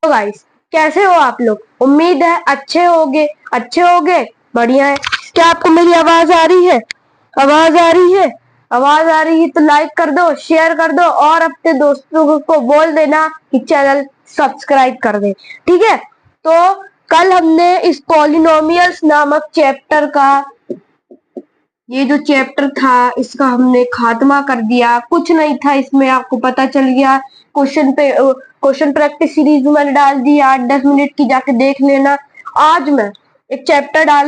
तो गाइस, कैसे हो आप लोग? उम्मीद है अच्छे होगे। बढ़िया है। क्या आपको मेरी आवाज आ रही है? आवाज आ रही है? आवाज आ रही है तो लाइक कर दो, शेयर कर दो और अपने दोस्तों को बोल देना कि चैनल सब्सक्राइब कर दे। ठीक है। तो कल हमने इस पॉलिनोमियल्स नामक चैप्टर का, ये जो चैप्टर था इसका हमने खात्मा कर दिया। कुछ नहीं था इसमें, आपको पता चल गया। क्वेश्चन प्रैक्टिस सीरीज मैंने डाल दी 8-10 मिनट की, जाके देख लेना। आज मैं एक चैप्टर आज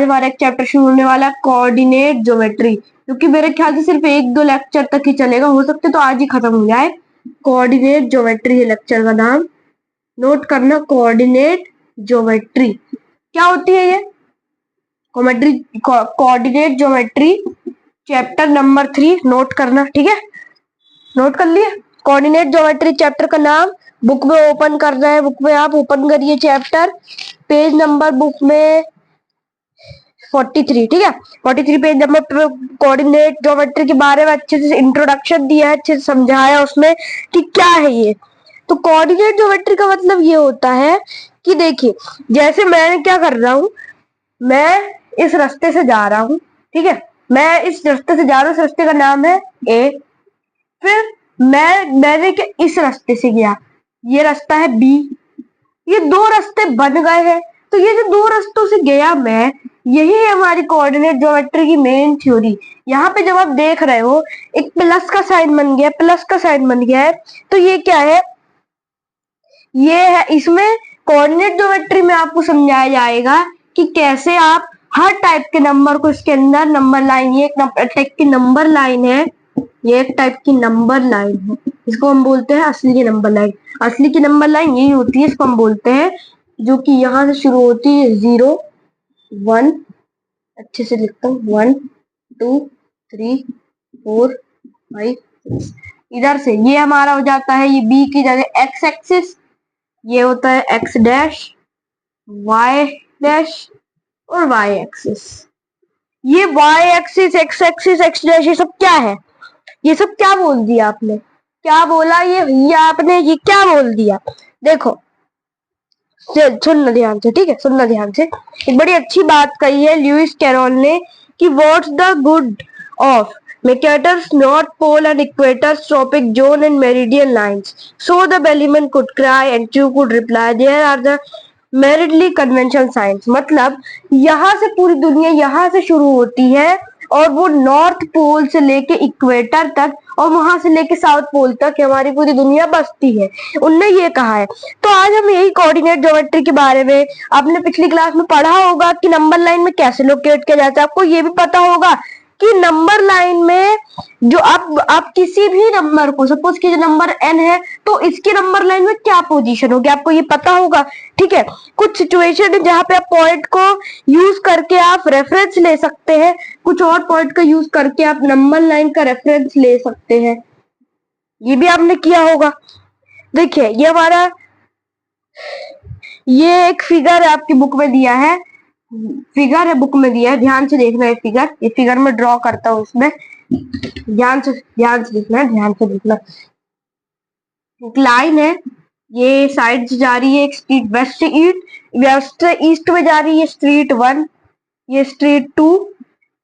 हमारा एक चैप्टर शुरू होने वाला है, कोऑर्डिनेट ज्योमेट्री, क्योंकि मेरे ख्याल से सिर्फ 1-2 लेक्चर तक ही चलेगा, हो सकते तो आज ही खत्म हो जाए। कोऑर्डिनेट ज्योमेट्री है लेक्चर का नाम, नोट करना। कोऑर्डिनेट ज्योमेट्री क्या होती है? ये coordinate geometry chapter number 3 note करना। ठीक है, नोट कर लिए? कोऑर्डिनेट ज्योमेट्री चैप्टर का नाम बुक में ओपन कर रहे हैं। बुक में आप ओपन करिए चैप्टर, पेज नंबर बुक में 43। ठीक है, 43 पेज नंबर। कोऑर्डिनेट ज्योमेट्री के बारे में अच्छे से इंट्रोडक्शन दिया है, अच्छे से समझाया उसमें कि क्या है ये। तो कोऑर्डिनेट ज्योमेट्री का मतलब ये होता है कि देखिए, जैसे मैं क्या कर रहा हूं, मैं इस रास्ते से जा रहा हूँ। ठीक है, मैं इस रास्ते से जा रहा हूँ, इस रास्ते का नाम है ए। फिर मैंने इस रास्ते से गया, ये रास्ता है बी। ये दो रास्ते बन गए हैं। तो ये जो दो रास्तों से गया मैं, यही है हमारी कोऑर्डिनेट ज्योमेट्री की मेन थ्योरी। यहाँ पे जब आप देख रहे हो एक प्लस का साइन बन गया, है, तो ये क्या है? ये है, इसमें कोऑर्डिनेट ज्योमेट्री में आपको समझाया जाएगा कि कैसे आप हर टाइप के नंबर को इसके अंदर नंबर लाइन, ये एक टाइप की नंबर लाइन है, ये एक टाइप की नंबर लाइन है, इसको हम बोलते हैं असली की नंबर लाइन। असली की नंबर लाइन यही होती है, इसको हम बोलते हैं, जो कि यहाँ से शुरू होती है 0 1, अच्छे से लिखता हूँ 1 2 3 4 5 6। इधर से ये हमारा हो जाता है, ये बी की जगह एक्स एक्सिस, ये होता है एक्स डैश, वाई डैश और वाई एक्सिस। ये Y axis, X axis, X dash, ये सब क्या है? ये सब क्या बोल दिया आपने? क्या बोला ये आपने? ये क्या बोल दिया? देखो, सुनना ध्यान से। ठीक है, सुनना ध्यान से। एक बड़ी अच्छी बात कही है ल्यूइस कैरोल ने कि what's the good of Mercator's North Pole and Equator's tropic zone and meridian lines. So the bellman could cry and Chu could reply, there are the मेरिडली कन्वेंशन साइंस। मतलब यहाँ से पूरी दुनिया यहाँ से शुरू होती है और वो नॉर्थ पोल से लेके इक्वेटर तक और वहां से लेके साउथ पोल तक हमारी पूरी दुनिया बसती है, उनने ये कहा है। तो आज हम यही कोऑर्डिनेट ज्योमेट्री के बारे में, आपने पिछली क्लास में पढ़ा होगा कि नंबर लाइन में कैसे लोकेट किया जाता है। आपको ये भी पता होगा कि नंबर लाइन में जो आप किसी भी नंबर को, सपोज कि जो नंबर n है, तो इसकी नंबर लाइन में क्या पोजीशन होगी, आपको ये पता होगा। ठीक है, कुछ सिचुएशन है जहां पे आप पॉइंट को यूज करके आप रेफरेंस ले सकते हैं, कुछ और पॉइंट का यूज करके आप नंबर लाइन का रेफरेंस ले सकते हैं, ये भी आपने किया होगा। देखिए, ये हमारा, ये एक फिगर आपकी बुक में दिया है, फिगर है बुक में दिया है, ध्यान से देखना है फिगर। ये फिगर में ड्रॉ करता हूँ, इसमें ध्यान से देखना है, ध्यान से देखना। एक लाइन है, ये साइड से जा रही है, एक स्ट्रीट वेस्ट ईस्ट में जा रही है, स्ट्रीट 1, ये स्ट्रीट 2,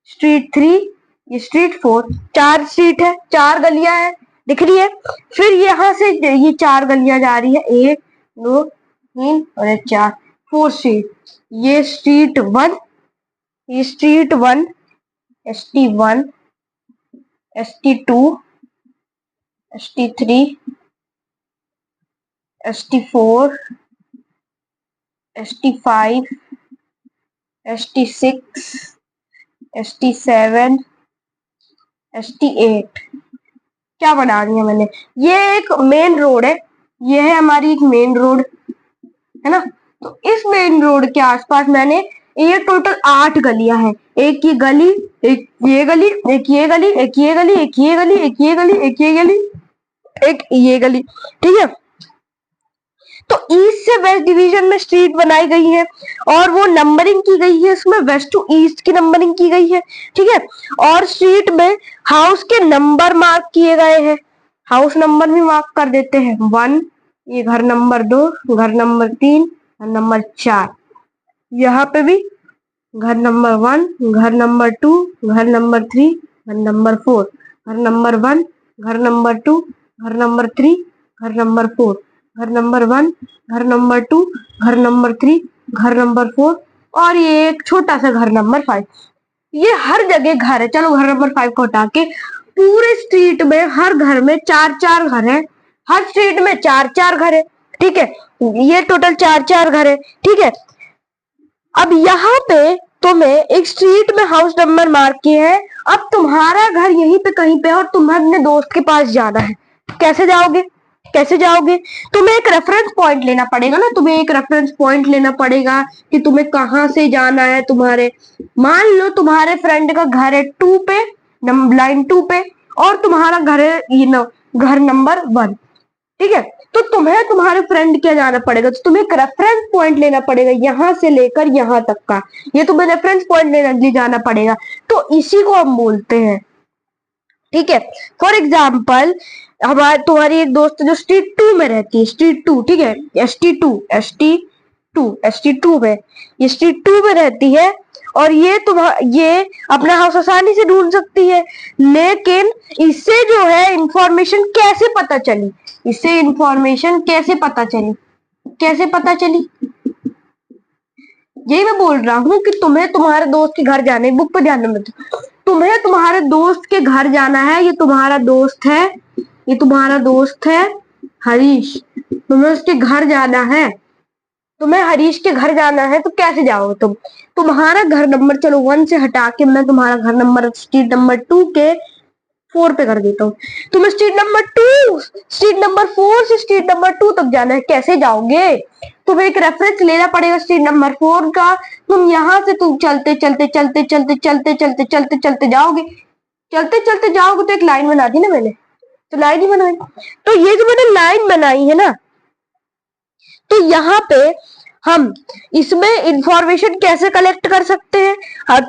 स्ट्रीट 3, ये स्ट्रीट 4। 4 स्ट्रीट है, 4 गलियां है, दिख रही है। फिर यहाँ से ये 4 गलियां जा रही है, 1 2 3 और 4, 4 स्ट्रीट। ये स्ट्रीट 1, ये street 1, ST1, ST2, ST3, ST4, ST5, ST6, ST7, ST8। क्या बना रही है मैंने? ये एक मेन रोड है, ये है हमारी एक मेन रोड, है ना। तो इस मेन रोड के आसपास मैंने, ये टोटल 8 गलियां हैं, एक ये गली, एक ये गली, एक ये गली, एक ये गली, एक ये गली, एक ये गली, एक ये गली, एक ये गली। ठीक है, तो ईस्ट से वेस्ट डिवीजन में स्ट्रीट बनाई गई है और वो नंबरिंग की गई है, उसमें वेस्ट टू ईस्ट की नंबरिंग की गई है। ठीक है, और स्ट्रीट में हाउस के नंबर मार्क किए गए हैं, हाउस नंबर भी मार्क कर देते हैं, 1 ये घर नंबर 2, घर नंबर 3, घर नंबर 4। यहाँ पे भी घर नंबर 1, घर नंबर 2, घर नंबर 3, घर नंबर 4, घर नंबर 1, घर नंबर 2, घर नंबर 3, घर नंबर 4, घर नंबर 1, घर नंबर 2, घर नंबर 3, घर नंबर 4, और ये एक छोटा सा घर नंबर 5। ये हर जगह घर है। चलो घर नंबर 5 को हटा के पूरे स्ट्रीट में हर घर में 4-4 घर है। हर स्ट्रीट में 4-4 घर है, ठीक है। ये टोटल 4-4 घर है, ठीक है। अब यहाँ पे तुम्हें एक स्ट्रीट में हाउस नंबर मार्क किया है। अब तुम्हारा घर यहीं पे कहीं पे है और तुम्हें अपने दोस्त के पास जाना है। कैसे जाओगे? कैसे जाओगे? तुम्हें एक रेफरेंस पॉइंट लेना पड़ेगा ना, तुम्हें एक रेफरेंस पॉइंट लेना पड़ेगा कि तुम्हें कहाँ से जाना है। तुम्हारे मान लो तुम्हारे फ्रेंड का घर है 2 पे, लाइन 2 पे, और तुम्हारा घर है घर नंबर 1, ठीक है। तो तुम्हें तुम्हारे फ्रेंड क्या जाना पड़ेगा, तो तुम्हें एक रेफरेंस पॉइंट लेना पड़ेगा यहां से लेकर यहां तक का। ये तुम्हें रेफरेंस पॉइंट ले जाना पड़ेगा, तो इसी को हम बोलते हैं, ठीक है। फॉर एग्जाम्पल हमारे तुम्हारी एक दोस्त जो स्ट्रीट 2 में रहती है, स्ट्रीट 2, ठीक है, ST2 में, ये स्ट्रीट 2 में रहती है, और ये अपना हाउस आसानी से ढूंढ सकती है। लेकिन इससे जो है इंफॉर्मेशन कैसे पता चली, इससे इंफॉर्मेशन कैसे पता चली, कैसे पता चली? यही मैं बोल रहा हूँ कि तुम्हें तुम्हारे दोस्त के घर जाने, बुक पे ध्यान मत, तुम्हें तुम्हारे दोस्त के घर जाना है। ये तुम्हारा दोस्त है, ये तुम्हारा दोस्त है हरीश, तुम्हें उसके घर जाना है। तुम्हें हरीश के घर जाना है, तो कैसे जाओगे तुम? तुम्हारा घर नंबर चलो 1 से हटा के मैं तुम्हारा घर नंबर स्ट्रीट नंबर 2 के 4 पे कर देता हूँ। तुम्हें स्ट्रीट नंबर 4 से स्ट्रीट नंबर 2 तक जाना है, कैसे जाओगे? तुम्हें एक रेफरेंस लेना पड़ेगा स्ट्रीट नंबर 4 का। तुम यहाँ से तुम चलते चलते चलते चलते चलते चलते चलते चलते जाओगे, चलते चलते जाओगे, तो एक लाइन बना दी ना मैंने, तो लाइन ही बनाई। तो ये जो मैंने लाइन बनाई है ना, तो यहाँ पे हम इसमें इंफॉर्मेशन कैसे कलेक्ट कर सकते हैं?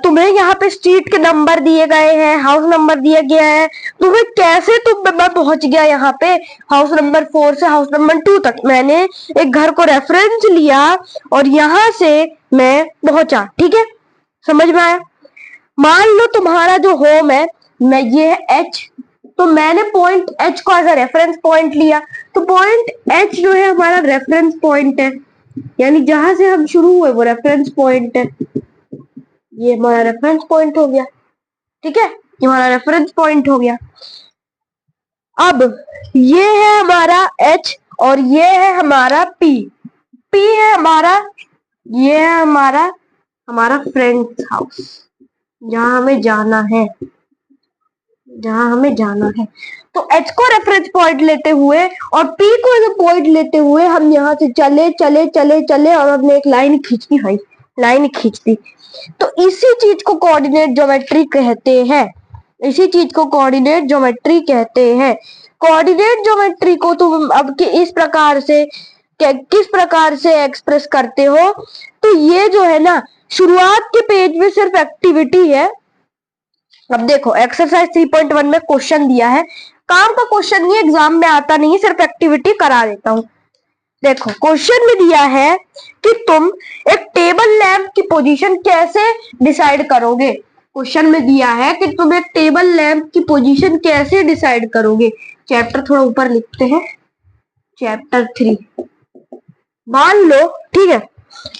तुम्हें यहाँ पे स्ट्रीट के नंबर दिए गए हैं, हाउस नंबर दिया गया है, तुम्हें कैसे मैं पहुंच गया यहाँ पे हाउस नंबर 4 से हाउस नंबर 2 तक। मैंने एक घर को रेफरेंस लिया और यहाँ से मैं पहुंचा, ठीक है, समझ में आया? मान लो तुम्हारा जो होम है, मैं ये है H, तो मैंने पॉइंट H को एज अ रेफरेंस पॉइंट लिया, तो पॉइंट H जो है हमारा रेफरेंस पॉइंट है, यानी जहां से हम शुरू हुए वो रेफरेंस पॉइंट है। ये हमारा रेफरेंस पॉइंट हो गया, ठीक है, ये हमारा रेफरेंस पॉइंट हो गया। अब ये है हमारा H और ये है हमारा P। P है हमारा, ये है हमारा हमारा फ्रेंड्स हाउस, जहां हमें जाना है, जहां हमें जाना है। तो H को रेफरेंस पॉइंट लेते हुए और P को एज पॉइंट लेते हुए हम यहाँ से चले चले चले चले और हमने एक लाइन खींच दी, भाई लाइन खींच दी। तो इसी चीज को कोऑर्डिनेट ज्योमेट्री कहते हैं, इसी चीज को कोऑर्डिनेट ज्योमेट्री कहते हैं। कोऑर्डिनेट ज्योमेट्री को तुम अब इस प्रकार से किस प्रकार से एक्सप्रेस करते हो? तो ये जो है ना, शुरुआत के पेज में सिर्फ एक्टिविटी है। अब देखो एक्सरसाइज 3.1 में क्वेश्चन दिया है, काम का क्वेश्चन नहीं, एग्जाम में आता नहीं है, सिर्फ एक्टिविटी करा देता हूं। देखो क्वेश्चन में दिया है कि तुम एक टेबल लैंप की पोजीशन कैसे डिसाइड करोगे। क्वेश्चन में दिया है कि तुम एक टेबल लैंप की पोजीशन कैसे डिसाइड करोगे। चैप्टर थोड़ा ऊपर लिखते हैं, चैप्टर 3। मान लो, ठीक है,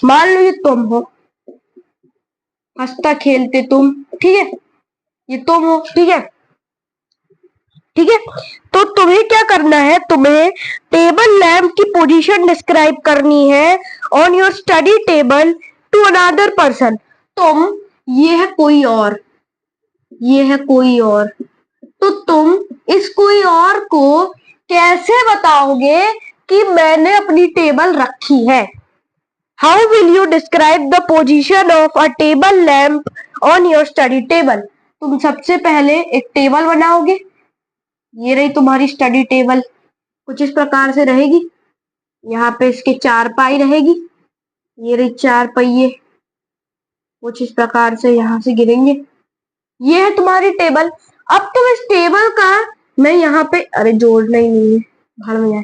मान लो ये तुम हो, हंसता खेलते तुम, ठीक है, ये तुम हो, ठीक है, ठीक है। तो तुम्हें क्या करना है, तुम्हें टेबल लैंप की पोजीशन डिस्क्राइब करनी है on your study table to another person. तुम, ये है कोई और, ये है कोई और, तो तुम इस कोई और को कैसे बताओगे कि मैंने अपनी टेबल रखी है? How will you describe the position of a table lamp on your study table? तुम सबसे पहले एक टेबल बनाओगे, ये रही तुम्हारी स्टडी टेबल, कुछ इस प्रकार से रहेगी। यहाँ पे इसके 4 पाई रहेगी, ये रही 4 पहिए, कुछ इस प्रकार से यहाँ से गिरेंगे। ये है तुम्हारी टेबल। अब तुम इस टेबल का, मैं यहाँ पे, अरे जोड़ना ही नहीं है, भाड़ में जाए,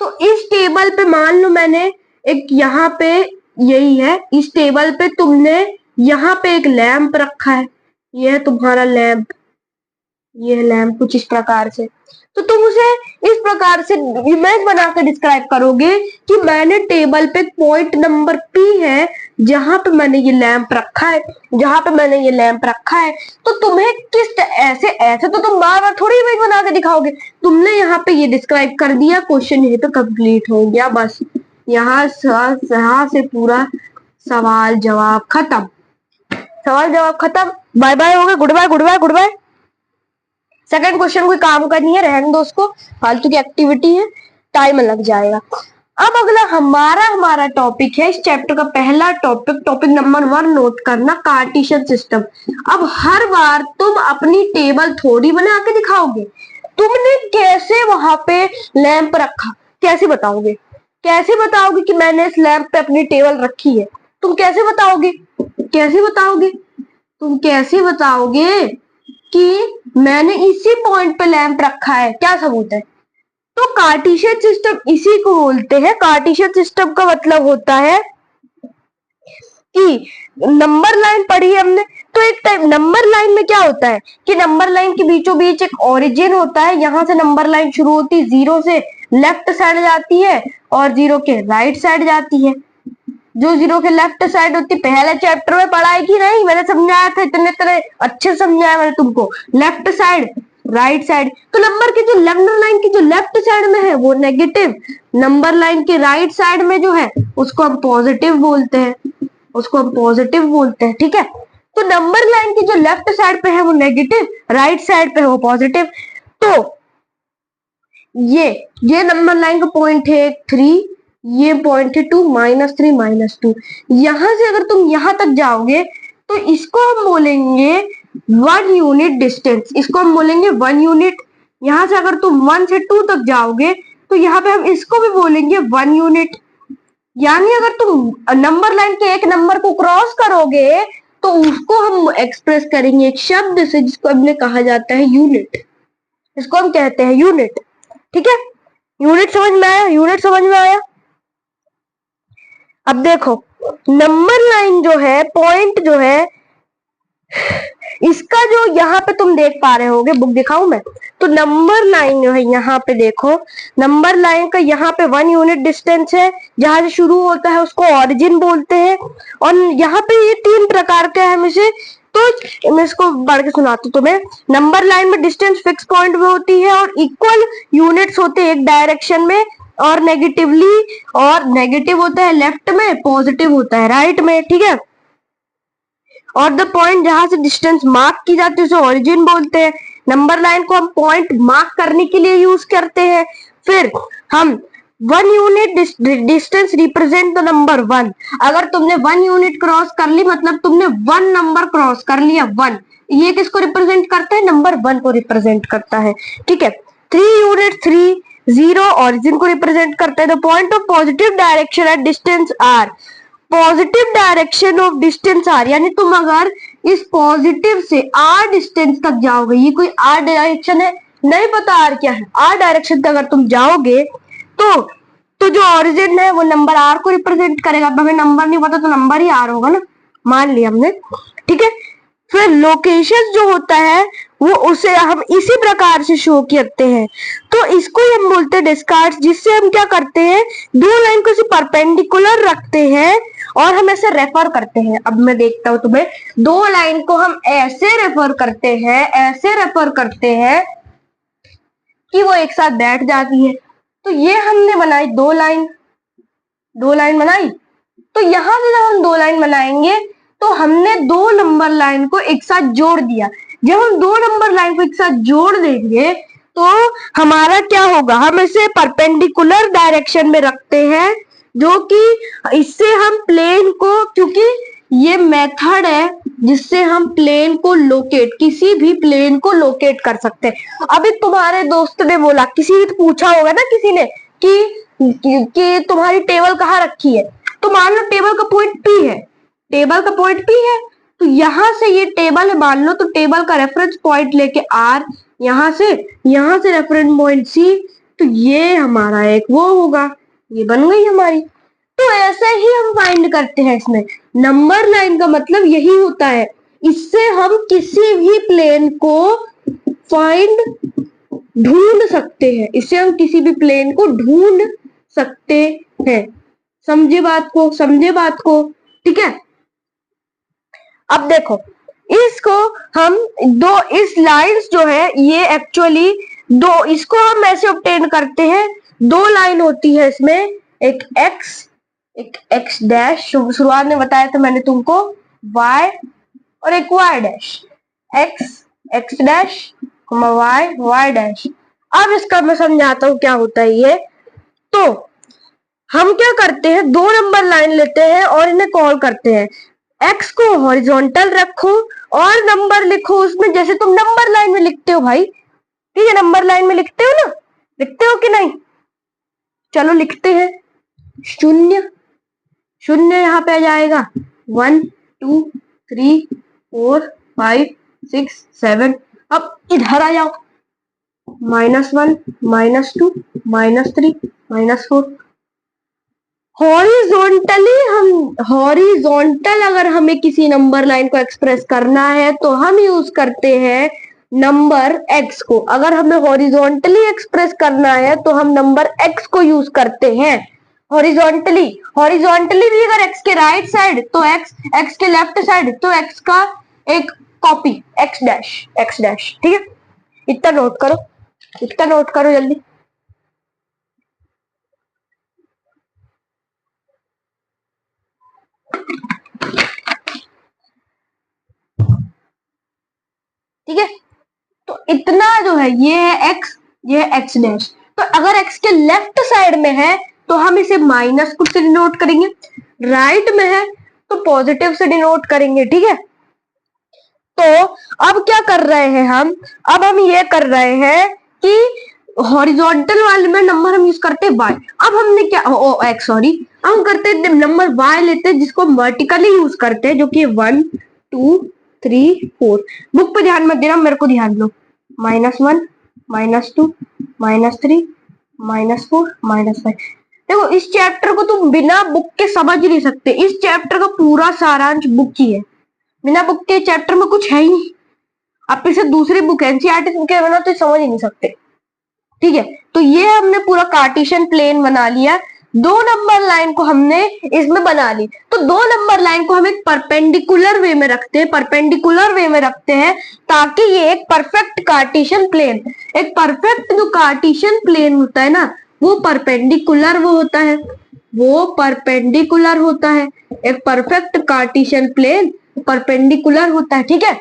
तो इस टेबल पे मान लो मैंने एक यहाँ पे यही है, इस टेबल पे तुमने यहाँ पे एक लैंप रखा है, ये है तुम्हारा लैंप, ये लैंप कुछ इस प्रकार से। तो तुम उसे इस प्रकार से इमेज बना के डिस्क्राइब करोगे कि मैंने टेबल पे पॉइंट नंबर पी है जहां पे मैंने ये लैंप रखा है, जहां पे मैंने ये लैंप रखा है। तो तुम्हें किस ऐसे ऐसे तो तुम बार बार थोड़ी इमेज बना के दिखाओगे, तुमने यहाँ पे ये डिस्क्राइब कर दिया, क्वेश्चन यहीं पे कंप्लीट हो गया, बस यहाँ से पूरा सवाल जवाब खत्म, सवाल जवाब खत्म, बाय बाय हो गए, goodbye goodbye goodbye. Second question कोई काम करनी है, रहने दो उसको, फालतू की एक्टिविटी है, टाइम लग जाएगा। अब अगला हमारा टॉपिक है इस चैप्टर का पहला टॉपिक, टॉपिक नंबर 1 नोट करना, कार्टेशियन सिस्टम। अब हर बार तुम अपनी टेबल थोड़ी बना के दिखाओगे, तुमने कैसे वहां पे लैंप रखा, कैसे बताओगे, कैसे बताओगे कि मैंने इस लैंप पे अपनी टेबल रखी है, तुम कैसे बताओगे, कैसे बताओगे, तुम कैसे बताओगे कि मैंने इसी पॉइंट पे लैंप रखा है, क्या सबूत है। तो कार्टेशियन सिस्टम इसी को बोलते हैं। कार्टेशियन सिस्टम का मतलब होता है कि नंबर लाइन पढ़ी है हमने, तो एक टाइप नंबर लाइन में क्या होता है कि नंबर लाइन के बीचों बीच एक ओरिजिन होता है, यहां से नंबर लाइन शुरू होती है, 0 से लेफ्ट साइड जाती है और 0 के राइट साइड जाती है। जो 0 के लेफ्ट साइड होती है, पहले चैप्टर में पढ़ा है कि नहीं, मैंने समझाया था, इतने इतने अच्छे समझाया मैंने तुमको, लेफ्ट साइड राइट साइड। तो नंबर की जो नंबर लाइन की जो लेफ्ट साइड में है वो नेगेटिव, नंबर लाइन के राइट साइड में जो है उसको हम पॉजिटिव बोलते हैं, उसको हम पॉजिटिव बोलते हैं, ठीक है। तो नंबर लाइन की जो लेफ्ट साइड पे है वो नेगेटिव, राइट साइड पे है वो पॉजिटिव। तो ये नंबर लाइन का पॉइंट है 3, ये पॉइंट है 2, -3 -2। यहां से अगर तुम यहां तक जाओगे तो इसको हम बोलेंगे 1 यूनिट डिस्टेंस, इसको हम बोलेंगे 1 यूनिट। यहां से अगर तुम 1 से 2 तक जाओगे तो यहाँ पे हम इसको भी बोलेंगे 1 यूनिट। यानी अगर तुम नंबर लाइन के एक नंबर को क्रॉस करोगे तो उसको हम एक्सप्रेस करेंगे एक शब्द से जिसको हमने कहा जाता है यूनिट, इसको हम कहते हैं यूनिट, ठीक है। यूनिट समझ में आया, यूनिट समझ में आया। अब देखो नंबर लाइन जो है, पॉइंट जो है, इसका जो यहाँ पे तुम देख पा रहे होगे, बुक दिखाऊं मैं, तो नंबर लाइन जो है यहाँ पे देखो, नंबर लाइन का यहाँ पे 1 यूनिट डिस्टेंस है, जहां से शुरू होता है उसको ओरिजिन बोलते हैं। और यहाँ पे ये 3 प्रकार का है, इसे तो मैं इसको बढ़ के सुनाती हूँ तुम्हें। नंबर लाइन में डिस्टेंस फिक्स पॉइंट में होती है और इक्वल यूनिट्स होते हैं एक डायरेक्शन में, और नेगेटिवली, और नेगेटिव होता है लेफ्ट में, पॉजिटिव होता है राइट में, ठीक है। और द पॉइंट जहां से डिस्टेंस मार्क की जाती है उसे ओरिजिन बोलते हैं। नंबर लाइन को हम पॉइंट मार्क करने के लिए यूज करते हैं। फिर हम 1 unit distance represent the number 1। अगर तुमने 1 यूनिट क्रॉस कर ली मतलब तुमने 1 नंबर क्रॉस कर लिया, 1, ये किसको रिप्रेजेंट करता है, नंबर 1 को रिप्रेजेंट करता है, ठीक है। 3 यूनिट 3 0 ओरिजिन को रिप्रेजेंट करता है। The point of positive direction at distance R, positive direction of distance R, यानी तुम अगर इस पॉजिटिव से आर डिस्टेंस तक जाओगे, ये कोई आर डायरेक्शन है, नहीं पता आर क्या है, आर डायरेक्शन तक अगर तुम जाओगे तो जो ओरिजिन है वो नंबर आर को रिप्रेजेंट करेगा। अब हमें नंबर नहीं पता तो नंबर ही आर होगा ना, मान लिया हमने, ठीक है। फिर लोकेशन जो होता है वो उसे हम इसी प्रकार से शो करते हैं, तो इसको हम बोलते हैं डिस्कार्ड्स, जिससे हम क्या करते हैं, दो लाइन को परपेंडिकुलर रखते हैं और हम ऐसे रेफर करते हैं। अब मैं देखता हूं तुम्हें, दो लाइन को हम ऐसे रेफर करते हैं, ऐसे रेफर करते हैं कि वो एक साथ बैठ जाती है। तो ये हमने बनाई दो लाइन बनाई। तो यहां से जब हम दो लाइन बनाएंगे तो हमने 2 नंबर लाइन को एक साथ जोड़ दिया। जब हम 2 नंबर लाइन को एक साथ जोड़ देंगे तो हमारा क्या होगा, हम इसे परपेंडिकुलर डायरेक्शन में रखते हैं, जो कि इससे हम प्लेन को, क्योंकि ये मेथड है जिससे हम प्लेन को लोकेट, किसी भी प्लेन को लोकेट कर सकते हैं। अभी तुम्हारे दोस्त ने बोला, किसी ने पूछा होगा ना किसी ने कि तुम्हारी टेबल कहाँ रखी है, तो मान लो टेबल का पॉइंट पी है, टेबल का पॉइंट पी है, तो यहां से ये टेबल है मान लो, तो टेबल का रेफरेंस पॉइंट लेके आर, यहां से रेफरेंस पॉइंट सी, तो ये हमारा एक वो होगा, ये बन गई हमारी। तो ऐसे ही हम फाइंड करते हैं इसमें। नंबर लाइन का मतलब यही होता है, इससे हम किसी भी प्लेन को फाइंड ढूंढ सकते हैं, इससे हम किसी भी प्लेन को ढूंढ सकते हैं। समझे बात को, समझे बात को, ठीक है। अब देखो इसको हम दो, इस लाइंस जो है ये एक्चुअली दो, इसको हम ऐसे ऑब्टेन करते हैं। दो लाइन होती है इसमें, एक एक्स डैश, शुरुआत में बताया था मैंने तुमको, वाई और एक Y dash, X dash Y dash. अब इसका मैं समझाता हूं क्या होता है ये। तो हम क्या करते हैं, दो नंबर लाइन लेते हैं और इन्हें कॉल करते हैं। एक्स को हॉरिजॉन्टल रखो और नंबर लिखो उसमें, जैसे तुम नंबर लाइन में लिखते हो भाई, ठीक है, नंबर लाइन में लिखते हो ना, लिखते हो कि नहीं? चलो लिखते हैं। शून्य, शून्य यहाँ पे आ जाएगा, 1 2 3 4 5 6 7। अब इधर आ जाओ, -1 -2 -3 -4। हॉरिजॉन्टल अगर हमें किसी नंबर लाइन को एक्सप्रेस करना है तो हम यूज करते हैं नंबर एक्स को। अगर हमें हॉरिजॉन्टली एक्सप्रेस करना है तो हम नंबर एक्स को यूज करते हैं। हॉरिजॉन्टली भी अगर एक्स के राइट साइड तो एक्स के लेफ्ट साइड तो एक्स का एक कॉपी, एक्स डैश, ठीक है। इतना नोट करो, इतना नोट करो जल्दी। ठीक है, तो इतना जो है ये है एक्स, ये है एक्स डैश। तो अगर एक्स के लेफ्ट साइड में है तो हम इसे माइनस कुछ से डिनोट करेंगे, राइट में है तो पॉजिटिव से डिनोट करेंगे, ठीक है। तो अब क्या कर रहे हैं हम, अब हम ये कर रहे हैं कि हॉरिजॉन्टल वाले में नंबर हम यूज करते हैं वाई। अब हमने क्या, एक्स सॉरी, हम करते हैं नंबर वाई लेते हैं जिसको वर्टिकली यूज करते हैं, जो कि 1 2 3 4। बुक पे ध्यान मत देना, मेरे को ध्यान दो। -1 -2 -3 -4 -5। देखो इस चैप्टर को तुम बिना बुक के समझ नहीं सकते, इस चैप्टर का पूरा सारांश बुक ही है। बिना बुक के चैप्टर में कुछ है ही नहीं। आप इसे दूसरी बुक एनसीईआरटी के बना तो समझ ही नहीं सकते, ठीक है। तो ये हमने पूरा कार्टेशियन प्लेन बना लिया, दो नंबर लाइन को हमने इसमें बना ली। तो दो नंबर लाइन को हम एक परपेंडिकुलर वे में रखते हैं, परपेंडिकुलर वे में रखते हैं ताकि ये एक परफेक्ट कार्टेशियन प्लेन, एक परफेक्ट जो कार्टेशियन प्लेन होता है ना वो परपेंडिकुलर वो होता है, वो परपेंडिकुलर होता है। एक परफेक्ट कार्टेशियन प्लेन परपेंडिकुलर होता है, ठीक है।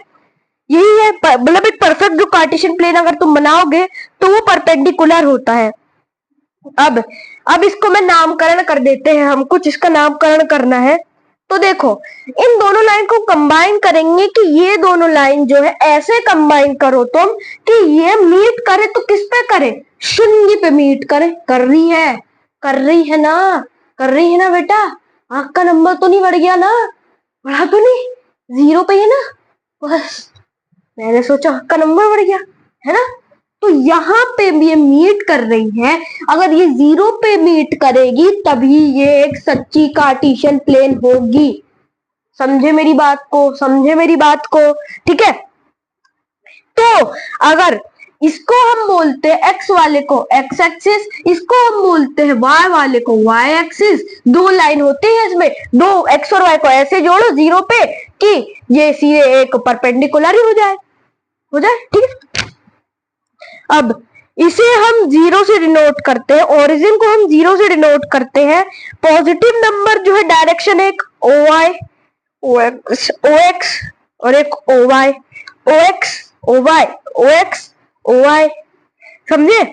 यही है, मतलब एक परफेक्ट जो कार्टेशियन प्लेन अगर तुम बनाओगे तो वो परपेंडिकुलर होता है। अब इसको मैं नामकरण कर देते हैं, हम कुछ इसका नामकरण करना है। तो देखो इन दोनों लाइन को कंबाइन करेंगे कि ये दोनों लाइन जो है ऐसे कंबाइन करो तुम कि ये मीट करे, तो किस पे करे, शून्य पे मीट करे। कर रही है ना, कर रही है ना बेटा? आंख का नंबर तो नहीं बढ़ गया ना, बढ़ा तो नहीं, 0 पे है ना, बस मैंने सोचा आंख का नंबर बढ़ गया है ना। तो यहाँ पे ये मीट कर रही है, अगर ये 0 पे मीट करेगी तभी ये एक सच्ची कार्टेशियन प्लेन होगी। समझे मेरी बात को, समझे मेरी बात को, ठीक है। तो अगर इसको हम बोलते हैं एक्स वाले को एक्स एक्सिस, इसको हम बोलते हैं वाई वाले को वाई एक्सिस। दो लाइन होती है इसमें, दो एक्स और वाई को ऐसे जोड़ो 0 पे कि ये सीधे एक परपेंडिकुलर ही हो जाए, ठीक है। अब इसे हम 0 से डिनोट करते हैं, ओरिजिन को हम 0 से डिनोट करते हैं। पॉजिटिव नंबर जो है डायरेक्शन एक ओ वाई ओ एक्स और एक O Y O X O Y O X O Y, समझे।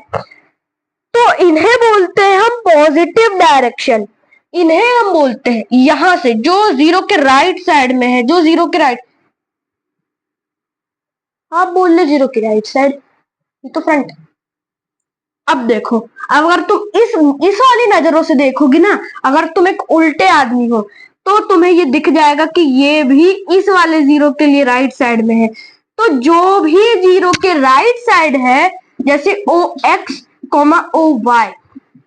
तो इन्हें बोलते हैं हम पॉजिटिव डायरेक्शन, इन्हें हम बोलते हैं यहां से जो 0 के राइट साइड में है, जो 0 के राइट, आप बोल ले 0 के राइट साइड, ये तो फ्रंट। अब देखो, अब अगर तुम इस वाली नजरों से देखोगी ना, अगर तुम एक उल्टे आदमी हो तो तुम्हें ये दिख जाएगा कि ये भी इस वाले 0 के लिए राइट साइड में है। तो जो भी 0 के राइट साइड है, जैसे ओ एक्स कॉमा ओ वाई,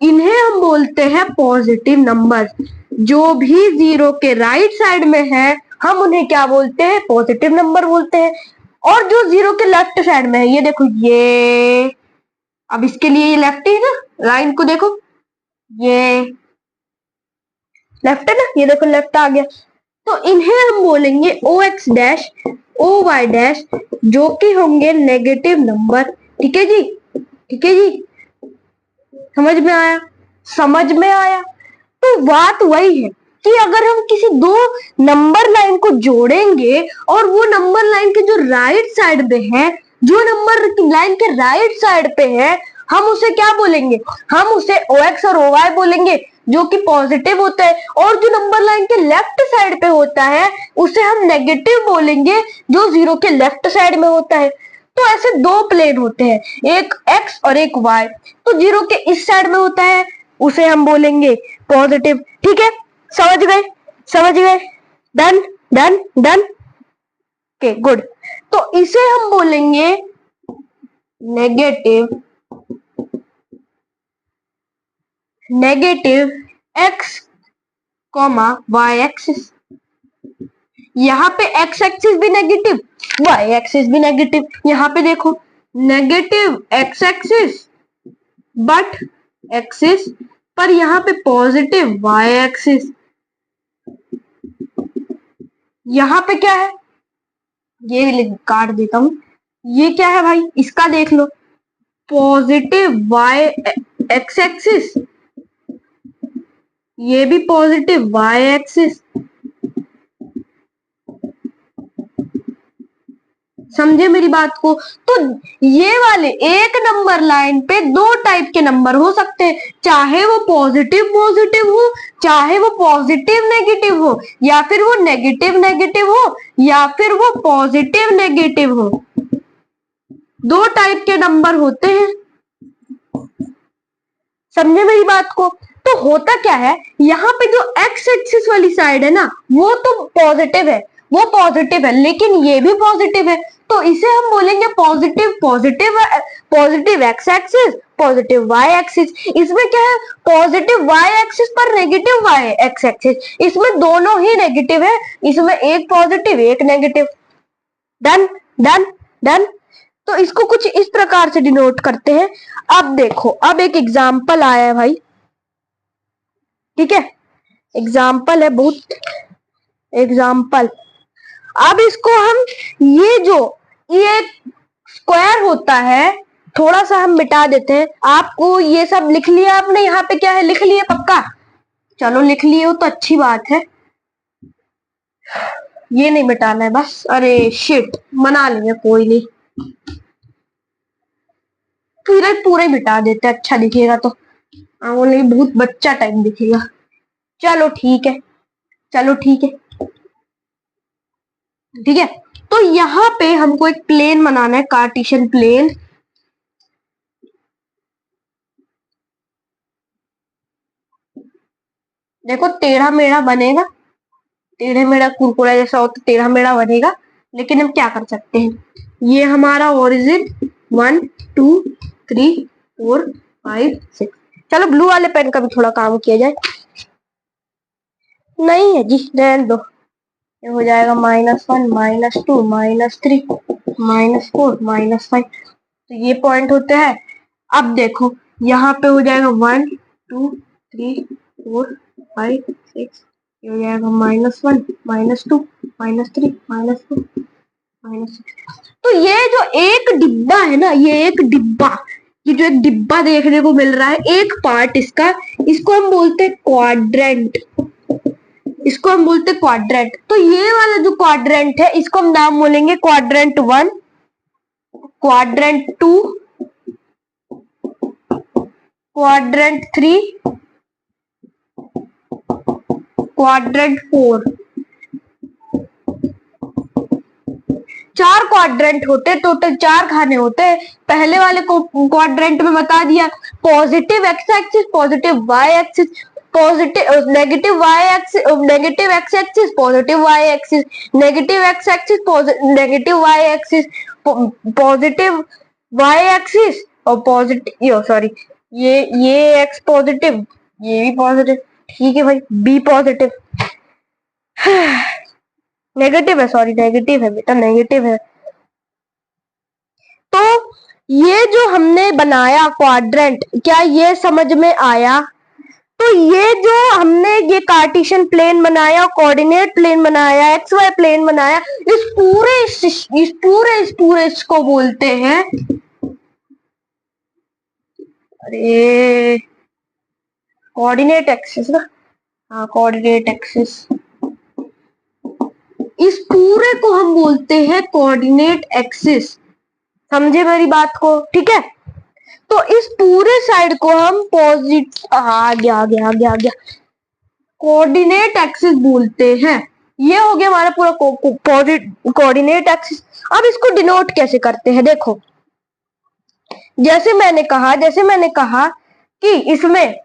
इन्हें हम बोलते हैं पॉजिटिव नंबर। जो भी जीरो के राइट साइड में है हम उन्हें क्या बोलते हैं, पॉजिटिव नंबर बोलते हैं। और जो जीरो के लेफ्ट साइड में है, ये देखो ये, अब इसके लिए ये लेफ्ट है ना, लाइन को देखो, ये लेफ्ट है ना, ये देखो लेफ्ट आ गया। तो इन्हें हम बोलेंगे O X dash O Y dash, जो कि होंगे नेगेटिव नंबर। ठीक है जी, ठीक है जी, समझ में आया, समझ में आया। तो बात वही है कि अगर हम किसी दो नंबर लाइन को जोड़ेंगे और वो नंबर लाइन के जो राइट साइड पे है, जो नंबर लाइन के राइट साइड पे है, हम उसे क्या बोलेंगे, हम उसे ओ एक्स और ओ वाई बोलेंगे, जो कि पॉजिटिव होता है। और जो नंबर लाइन के लेफ्ट साइड पे होता है उसे हम नेगेटिव बोलेंगे, जो जीरो के लेफ्ट साइड में होता है। तो ऐसे दो प्लेन होते हैं, एक एक्स और एक वाई। तो जीरो के इस साइड में होता है उसे हम बोलेंगे पॉजिटिव। ठीक है, समझ गए, समझ गए, done done done, okay good. तो इसे हम बोलेंगे negative, negative X comma Y axis. यहाँ पे एक्स एक्सिस भी नेगेटिव, वाई एक्सिस भी नेगेटिव। यहाँ पे देखो negative X axis but axis, पर यहाँ पे पॉजिटिव वाई एक्सिस। यहाँ पे क्या है, ये काट देता हूं, ये क्या है भाई, इसका देख लो, पॉजिटिव वाई एक्स एक्सिस, ये भी पॉजिटिव वाई एक्सिस। समझे मेरी बात को। तो ये वाले एक नंबर लाइन पे दो टाइप के नंबर हो सकते हैं, चाहे वो पॉजिटिव पॉजिटिव हो, चाहे वो पॉजिटिव नेगेटिव हो, या फिर वो नेगेटिव नेगेटिव हो, या फिर वो पॉजिटिव नेगेटिव हो। दो टाइप के नंबर होते हैं, समझे मेरी बात को। तो होता क्या है, यहाँ पे जो एक्स एक्सिस वाली साइड है ना, वो तो पॉजिटिव है, वो पॉजिटिव है, लेकिन ये भी पॉजिटिव है। तो इसे हम बोलेंगे positive positive, positive X axis, positive Y axis. इसमें क्या है, पॉजिटिव वाई एक्सिस पर नेगेटिव वाई एक्स एक्सिस, इसमें दोनों ही नेगेटिव है, इसमें एक पॉजिटिव एक नेगेटिव। Done done done. तो इसको कुछ इस प्रकार से डिनोट करते हैं। अब देखो, अब एक एग्जाम्पल आया है भाई, ठीक है, एग्जाम्पल है, बहुत एग्जाम्पल। अब इसको हम, ये जो ये स्क्वायर होता है, थोड़ा सा हम मिटा देते हैं। आपको ये सब लिख लिया आपने, यहाँ पे क्या है, लिख लिए पक्का, चलो लिख लिए हो तो अच्छी बात है। ये नहीं मिटाना है बस, अरे शिट, मना लेंगे कोई नहीं, पूरा पूरा ही मिटा देते, अच्छा दिखेगा तो, वो नहीं बहुत बच्चा टाइप दिखेगा। चलो ठीक है, चलो ठीक है, ठीक है। तो यहाँ पे हमको एक प्लेन बनाना है, कार्टेशियन प्लेन। देखो टेढ़ा मेढ़ा बनेगा, टेढ़े मेढ़ा कुरकुरा जैसा हो तो टेढ़ा मेढ़ा बनेगा, लेकिन हम क्या कर सकते हैं, ये हमारा ओरिजिन 1 2 3 4 5 6। चलो ब्लू वाले पेन का भी थोड़ा काम किया जाए। नहीं है जी, रहने दो, ये हो जाएगा -1 -2 -3 -4 -5। तो ये पॉइंट होते हैं। अब देखो यहाँ पे हो जाएगा 1 2 3 4 5 6, ये हो जाएगा -1 -2 -3 -4 -6। तो ये जो एक डिब्बा है ना, ये एक डिब्बा, ये जो एक डिब्बा देखने को मिल रहा है, एक पार्ट इसका, इसको हम बोलते हैं क्वाड्रेंट, इसको हम बोलते हैं क्वाड्रेंट। तो ये वाला जो क्वाड्रेंट है, इसको हम नाम बोलेंगे क्वाड्रेंट 1, क्वाड्रेंट 2, क्वाड्रेंट 3, क्वाड्रेंट 4। चार क्वाड्रेंट होते हैं, टोटल 4 खाने होते हैं। पहले वाले को क्वाड्रेंट में बता दिया, positive X axis, positive Y axis, positive negative Y axis, negative X axis, positive Y axis, negative X axis, negative Y axis, positive Y axis, और पॉजिटिव, सॉरी, ये एक्स पॉजिटिव, ये भी पॉजिटिव, ठीक है भाई, बी पॉजिटिव, नेगेटिव है, sorry negative है बेटा, नेगेटिव है। तो ये जो हमने बनाया क्वाड्रेंट, क्या ये समझ में आया? तो ये जो हमने ये कार्टेशियन प्लेन बनाया, कोऑर्डिनेट प्लेन बनाया, एक्स वाई प्लेन बनाया, इस पूरे इसको बोलते हैं, अरे कोऑर्डिनेट एक्सिस ना, हाँ कोऑर्डिनेट एक्सिस, इस पूरे को हम बोलते हैं कोऑर्डिनेट एक्सिस। समझे मेरी बात को? ठीक है, तो इस पूरे साइड को हम आ गया कोऑर्डिनेट एक्सिस बोलते हैं। ये हो गया हमारा पूरा कोऑर्डिनेट एक्सिस। अब इसको डिनोट कैसे करते हैं, देखो, जैसे मैंने कहा कि इसमें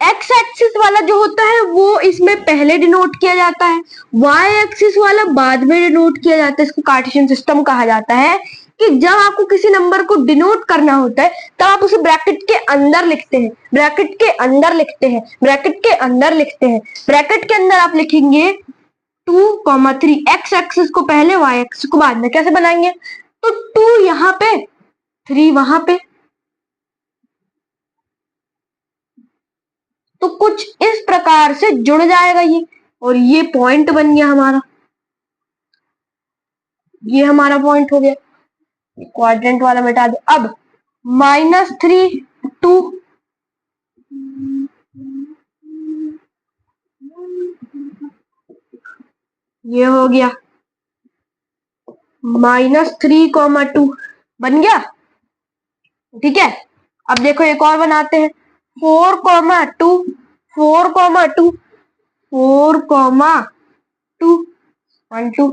एक्स एक्सिस वाला जो होता है वो इसमें पहले डिनोट किया जाता है, वाई एक्सिस वाला बाद में डिनोट किया जाता है। इसको कार्टेशियन सिस्टम कहा जाता है कि जब आपको किसी नंबर को डिनोट करना होता है तब आप उसे ब्रैकेट के अंदर लिखते हैं, ब्रैकेट के अंदर लिखते हैं, ब्रैकेट के अंदर लिखते हैं। ब्रैकेट के अंदर आप लिखेंगे 2,3, एक्स एक्सिस को पहले, वाई एक्सिस को बाद में। कैसे बनाएंगे? तो 2 यहाँ पे, 3 वहां पे, तो कुछ इस प्रकार से जुड़ जाएगा ये, और ये पॉइंट बन गया हमारा, ये हमारा पॉइंट हो गया। क्वाड्रेंट वाला मिटा दो। अब -3 2, ये हो गया -3,2 बन गया। ठीक है, अब देखो एक और बनाते हैं, 4,2 4,2 4,2 1 2,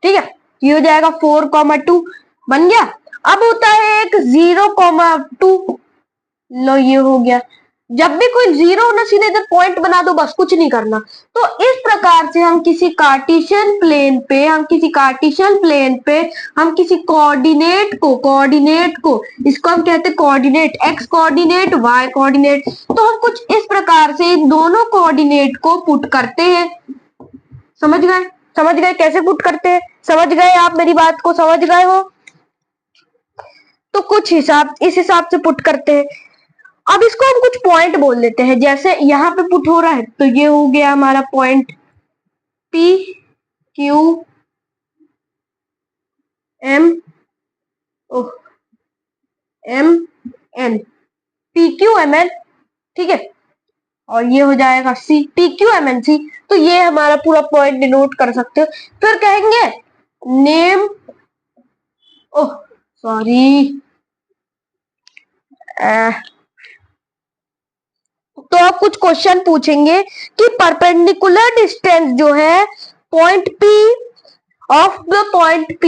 ठीक है, ये हो जाएगा 4,2 बन गया। अब होता है एक 0,2, लो ये हो गया। जब भी कोई जीरो ना, सीधे इधर पॉइंट बना दो, बस कुछ नहीं करना। तो इस प्रकार से हम किसी कार्टेशियन प्लेन पे हम किसी कोऑर्डिनेट को इसको हम कहते हैं coordinate, X coordinate, Y coordinate. तो हम कुछ इस प्रकार से इन दोनों कोऑर्डिनेट को पुट करते हैं। समझ गए कैसे पुट करते हैं? समझ गए आप मेरी बात को? समझ गए हो? तो कुछ इस हिसाब से पुट करते हैं। अब इसको हम कुछ पॉइंट बोल देते हैं, जैसे यहाँ पे पुट हो रहा है तो ये हो गया हमारा point P Q M M N, P Q M N, ठीक है, और ये हो जाएगा C P Q M N C। तो ये हमारा पूरा पॉइंट डिनोट कर सकते हो। फिर कहेंगे नेम, ओह सॉरी, तो आप कुछ क्वेश्चन पूछेंगे कि परपेंडिकुलर डिस्टेंस जो है point P of the point P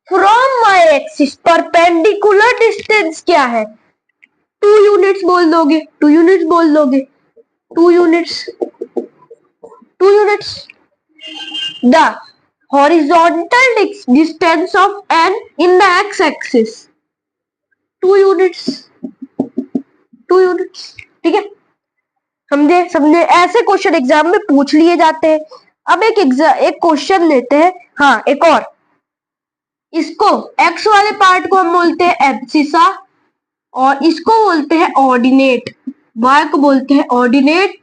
from my axis, perpendicular distance क्या है? 2 यूनिट्स बोल दोगे, 2 यूनिट्स बोल दोगे, 2 units, 2 units. The horizontal distance of n in the x axis, 2 units, 2 units, ठीक है। समझे ऐसे क्वेश्चन एग्जाम में पूछ लिए जाते हैं। अब एक क्वेश्चन लेते हैं, हाँ एक और, इसको एक्स वाले पार्ट को हम बोलते हैं एब्सिसा, और इसको बोलते हैं ऑर्डिनेट, वाई को बोलते हैं ऑर्डिनेट,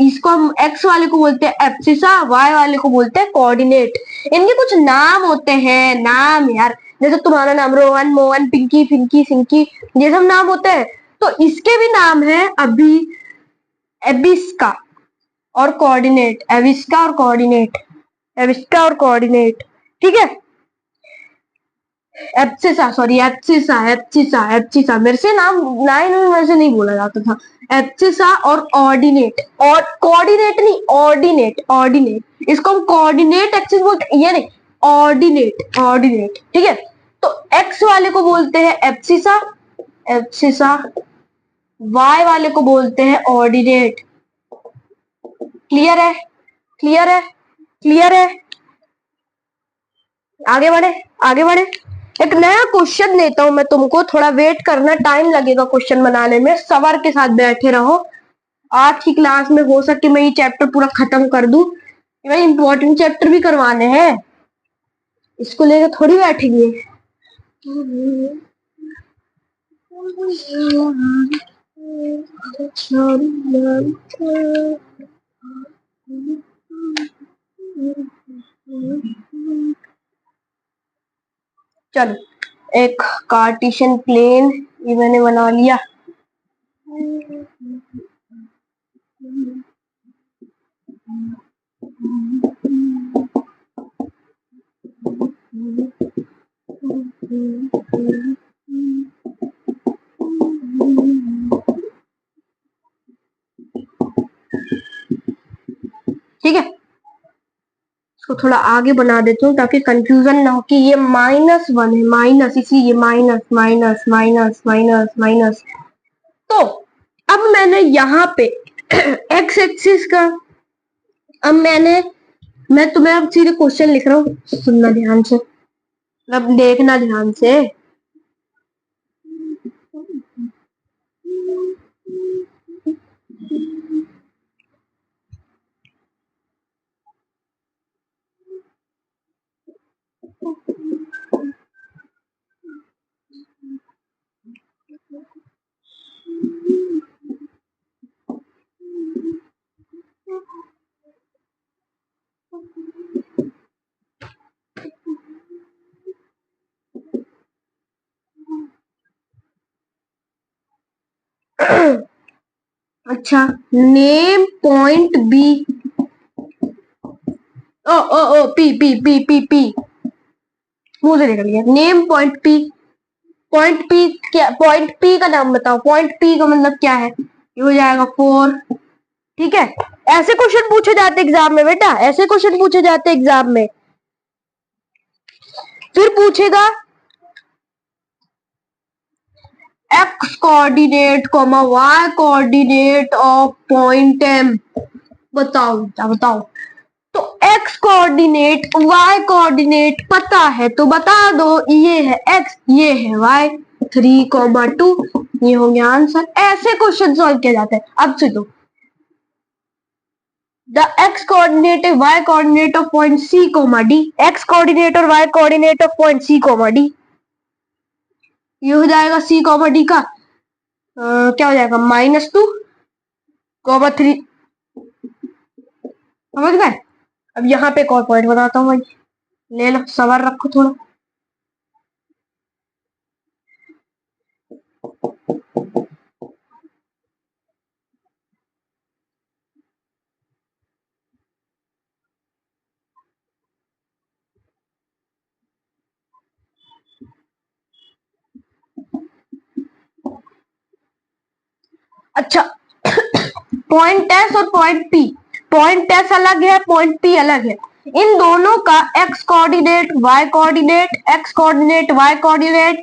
इसको हम एक्स वाले को बोलते हैं एब्सिसा, वाई वाले को बोलते हैं कोऑर्डिनेट। इनके कुछ नाम होते हैं, नाम यार, जैसे तुम्हारा नाम रोहन, मोहन, पिंकी, फिंकी, सिंकी, ये सब नाम होते हैं। तो इसके भी नाम है अभी एबिस्का और कोऑर्डिनेट, एबिस्का और कोऑर्डिनेट, एबिस्का और कोऑर्डिनेट, ठीक है। Abscissa, sorry abscissa, abscissa, abscissa, मेरे से नाम लाइन में मेरे से नहीं बोला जाता था। एब्सिसा और ऑर्डिनेट, और कोऑर्डिनेट नहीं, ऑर्डिनेट, ऑर्डिनेट, इसको हम कोऑर्डिनेट एक्सिस बोलते हैं, ये नहीं, ऑर्डिनेट, ऑर्डिनेट, ठीक है। तो एक्स वाले को बोलते हैं एब्सिसा, एब्सिसा, वाई वाले को बोलते हैं ऑर्डिनेट, क्लियर है? क्लियर है? क्लियर है? आगे बढ़े, आगे बढ़े। एक नया क्वेश्चन देता हूं मैं तुमको, थोड़ा वेट करना, टाइम लगेगा क्वेश्चन बनाने में, सबर के साथ बैठे रहो। आज की क्लास में हो सके मैं ये चैप्टर पूरा खत्म कर दूं। भाई इंपॉर्टेंट चैप्टर भी करवाने हैं, इसको लेकर थोड़ी बैठेंगे। चलो, एक कार्टेशियन प्लेन ये मैंने बना लिया। ठीक है, इसको थोड़ा आगे बना देती हूँ ताकि कंफ्यूजन ना हो कि ये -1 है, माइनस, इसलिए minus minus minus minus minus. तो अब मैंने यहाँ पे एक्स एक्सिस का, अब मैं तुम्हें अब सीधे क्वेश्चन लिख रहा हूँ, सुनना ध्यान से, अब देखना ध्यान से। अच्छा, name point B, O O O P P P P P, मुंह से निकल गया, name point P. Point P क्या, पॉइंट पी का नाम बताओ, पॉइंट पी का मतलब क्या है? ये हो जाएगा 4। ठीक है, ऐसे क्वेश्चन पूछे जाते एग्जाम में बेटा, ऐसे क्वेश्चन पूछे जाते एग्जाम में। फिर पूछेगा X coordinate comma Y coordinate of point M, बताओ क्या, बताओ। तो एक्स कोऑर्डिनेट वाई कोऑर्डिनेट पता है तो बता दो, ये है एक्स, ये है वाई, 3,2, ये हो गया आंसर। ऐसे क्वेश्चन सॉल्व किए जाते हैं। अब सुनो, the X coordinate Y coordinate of point C comma D, X coordinate और Y coordinate of point C comma D, ये हो जाएगा सी कोमा डी का क्या हो जाएगा, -2,3। समझ गए? अब यहाँ पे एक और पॉइंट बताता हूँ भाई, ले लो, सबर रखो थोड़ा। अच्छा, पॉइंट एस और पॉइंट पी, पॉइंट एस अलग है, पॉइंट पी अलग है। इन दोनों का X coordinate Y coordinate, X coordinate Y coordinate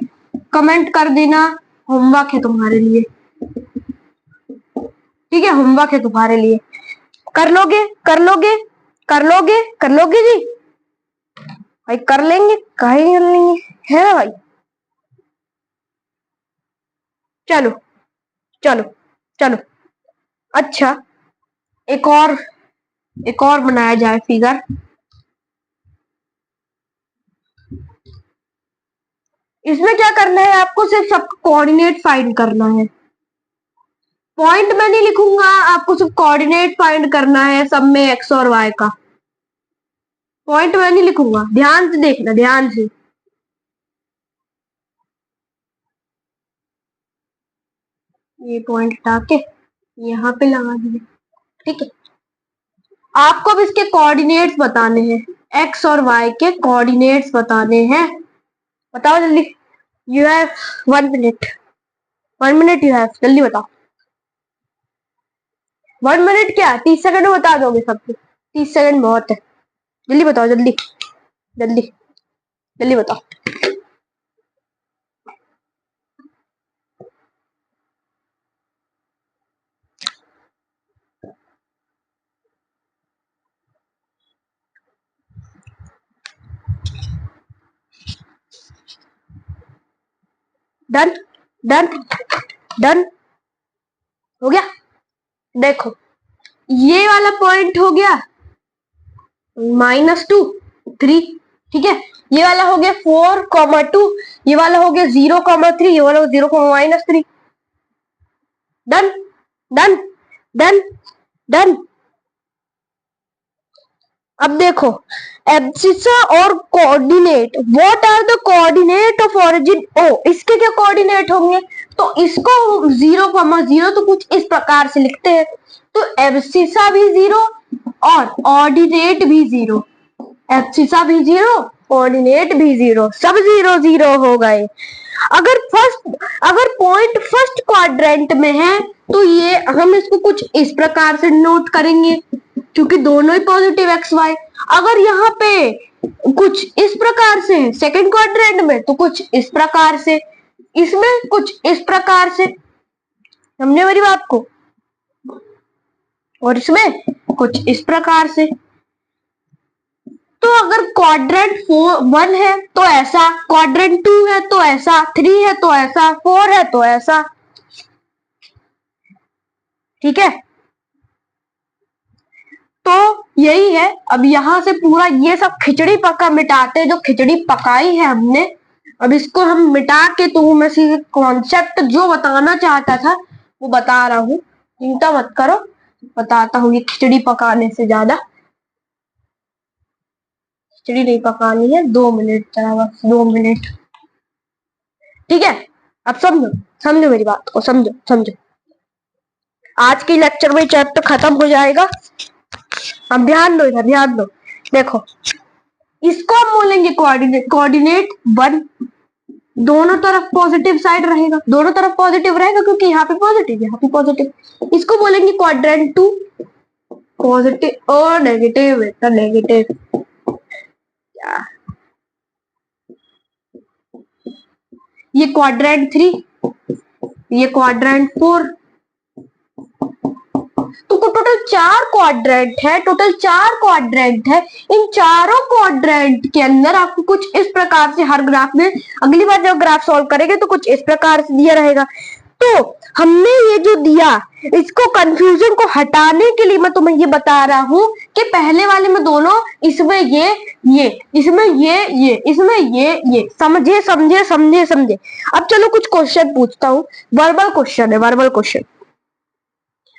comment कर देना, होमवर्क है तुम्हारे लिए। ठीक है, होमवर्क है तुम्हारे लिए, कर लोगे, कर लोगे, कर लोगे, कर लोगे जी भाई, कर लेंगे, काहे नहीं कर लेंगे, है ना भाई? चलो, चलो, चलो। अच्छा, एक और, एक और बनाया जाए फिगर। इसमें क्या करना है आपको, सिर्फ सब कोऑर्डिनेट फाइंड करना है। पॉइंट मैं नहीं लिखूंगा, आपको सिर्फ कोऑर्डिनेट फाइंड करना है सब में एक्स और वाई का। पॉइंट मैं नहीं लिखूंगा, ध्यान से देखना, ध्यान से। ये पॉइंट हटा के यहाँ पे लगा दिए। ठीक है, आपको अब इसके कोऑर्डिनेट्स बताने हैं, एक्स और वाई के कोऑर्डिनेट्स बताने हैं। बताओ जल्दी, you have 1 minute, 1 minute you have, जल्दी बताओ। 1 मिनट क्या, 30 सेकंड में बता दोगे सब कुछ, 30 सेकंड बहुत है, जल्दी बताओ, जल्दी, जल्दी, जल्दी बताओ। डन डन डन, हो गया। देखो ये वाला पॉइंट हो गया -2 3, ठीक है। ये वाला हो गया 4,2, ये वाला हो गया 0,3, ये वाला 0,-3। Done done done done. अब देखो एब्सिसा और coordinate, what are the coordinate of origin O, इसके क्या कोऑर्डिनेट होंगे? तो इसको 0,0 तो कुछ इस प्रकार से लिखते हैं, तो एब्सिसा भी 0 और ऑर्डिनेट भी 0, एब्सिसा भी 0, कोऑर्डिनेट भी 0, सब 0 0 हो गए। अगर पॉइंट फर्स्ट क्वाड्रेंट में है तो ये हम इसको कुछ इस प्रकार से नोट करेंगे, क्योंकि दोनों ही पॉजिटिव एक्स वाई। अगर यहाँ पे कुछ इस प्रकार से सेकंड क्वाड्रेंट में तो कुछ इस प्रकार से, इसमें कुछ इस प्रकार से, समझे मेरी बात को, और इसमें कुछ इस प्रकार से। तो अगर क्वाड्रेंट 1 है तो ऐसा, क्वाड्रेंट 2 है तो ऐसा, 3 है तो ऐसा, 4 है तो ऐसा, ठीक है। तो यही है। अब यहां से पूरा ये सब खिचड़ी पका मिटाते, जो खिचड़ी पकाई है हमने, अब इसको हम मिटा के तो मैं सीधे कॉन्सेप्ट जो बताना चाहता था वो बता रहा हूँ, चिंता मत करो, बताता हूँ। ये खिचड़ी पकाने से ज्यादा खिचड़ी नहीं पकानी है, 2 मिनट चला, बस 2 मिनट, ठीक है। अब समझो, समझो मेरी बात को, समझो समझो। आज के लेक्चर में चैप्टर खत्म हो जाएगा। अब ध्यान दो, इधर ध्यान दो। देखो इसको हम बोलेंगे कोऑर्डिनेट, कोऑर्डिनेट 1 दोनों तरफ पॉजिटिव साइड रहेगा, दोनों तरफ पॉजिटिव रहेगा क्योंकि यहाँ पे पॉजिटिव, यहाँ पे पॉजिटिव। इसको बोलेंगे क्वाड्रेंट 2, पॉजिटिव और नेगेटिव, वेक्टर नेगेटिव। ये क्वाड्रेंट 3, ये क्वाड्रेंट 4, तो टोटल 4 क्वाड्रेंट है, टोटल 4 क्वाड्रेंट है। इन चारों क्वाड्रेंट के अंदर आपको कुछ इस प्रकार से हर ग्राफ में, अगली बार जब ग्राफ सॉल्व करेंगे तो कुछ इस प्रकार से दिया रहेगा। तो हमने ये जो दिया, इसको कंफ्यूजन को हटाने के लिए मैं तुम्हें ये बता रहा हूं कि पहले वाले में दोनों, इसमें ये इसमें ये इसमें ये, समझे समझे समझे समझे। अब चलो कुछ क्वेश्चन पूछता हूँ, वर्बल क्वेश्चन है, verbal question.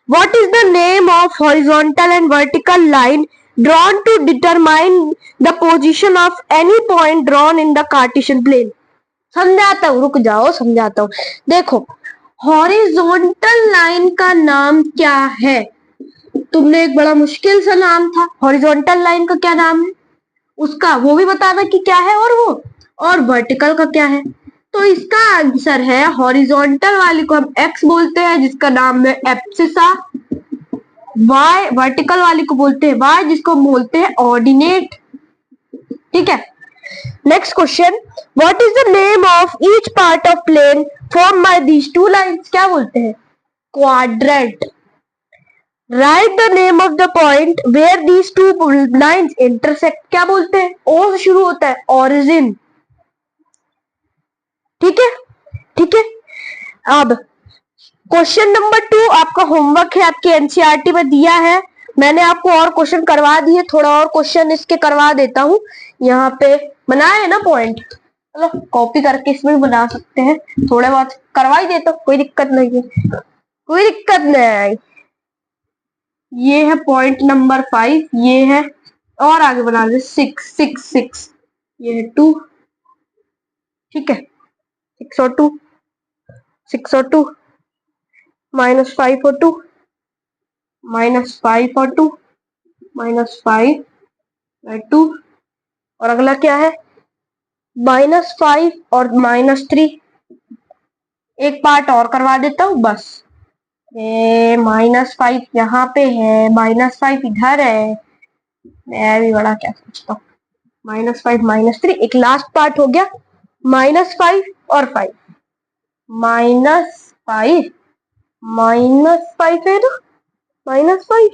What is the name of horizontal and vertical line drawn to determine the position of any point drawn in the Cartesian plane? समझाता हूँ, रुक जाओ समझाता हूँ। देखो हॉरिजॉन्टल लाइन का नाम क्या है? तुमने एक बड़ा मुश्किल सा नाम था, हॉरिजॉन्टल लाइन का क्या नाम है उसका, वो भी बताना कि क्या है, और वर्टिकल का क्या है। तो इसका आंसर है, हॉरिजॉन्टल वाली को हम एक्स बोलते हैं जिसका नाम है एब्सिसा, वाई वर्टिकल वाली को बोलते हैं वाई जिसको हम बोलते हैं ऑर्डिनेट, ठीक है। Next question, what is the name of each part of plane form by these two lines? क्या बोलते हैं? Quadrant. Right the name of the point where these two lines intersect. क्या बोलते हैं? ओ से शुरू होता है, ऑरिजिन, ठीक है ठीक है। अब क्वेश्चन नंबर 2 आपका होमवर्क है, आपके एनसीईआरटी में दिया है। मैंने आपको और क्वेश्चन करवा दिए, थोड़ा और क्वेश्चन इसके करवा देता हूँ। यहाँ पे बनाए है ना पॉइंट, चलो कॉपी करके इसमें भी बना सकते हैं, थोड़े बहुत करवा ही देता हूँ, कोई दिक्कत नहीं है, कोई दिक्कत नहीं। ये है पॉइंट नंबर 5, ये है, और आगे बना दे 6 6 6, ये है 2, ठीक है। 6 और 2, 6 और 2, -5 और 2, -5 और 2, -5/2, और अगला क्या है? -5 और -3। एक पार्ट और करवा देता हूँ बस, -5 यहाँ पे है, -5 इधर है, मैं भी बड़ा क्या सोचता हूँ। -5 -3, एक लास्ट पार्ट हो गया, -5 और 5, -5 -5 है ना, -5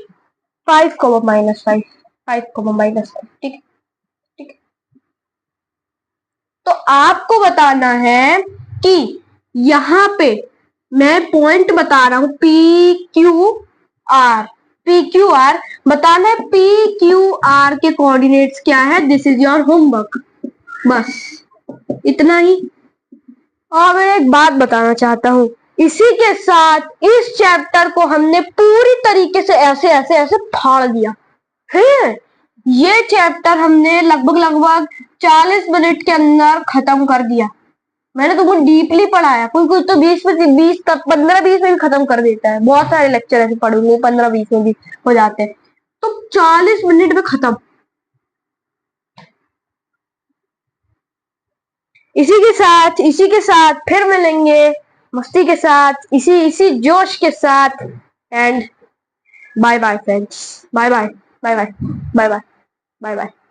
5 को -5 5 को -5, ठीक है ठीक है। तो आपको बताना है कि यहाँ पे मैं पॉइंट बता रहा हूं, PQR बताना है। PQR के कोऑर्डिनेट्स क्या है, दिस इज योर होमवर्क, बस इतना ही। और मैं एक बात बताना चाहता हूँ, इसी के साथ इस चैप्टर को हमने पूरी तरीके से ऐसे ऐसे ऐसे फाड़ दिया है। ये चैप्टर हमने लगभग 40 मिनट के अंदर खत्म कर दिया। मैंने तो बहुत डीपली पढ़ाया, कोई कोई तो 15-20 में भी खत्म कर देता है। बहुत सारे लेक्चर ऐसे पढ़ूंगे 15-20 में भी हो जाते हैं, तो 40 मिनट में खत्म। इसी के साथ फिर मिलेंगे, मस्ती के साथ, इसी जोश के साथ। And bye bye friends, bye bye, bye bye, bye bye, bye bye.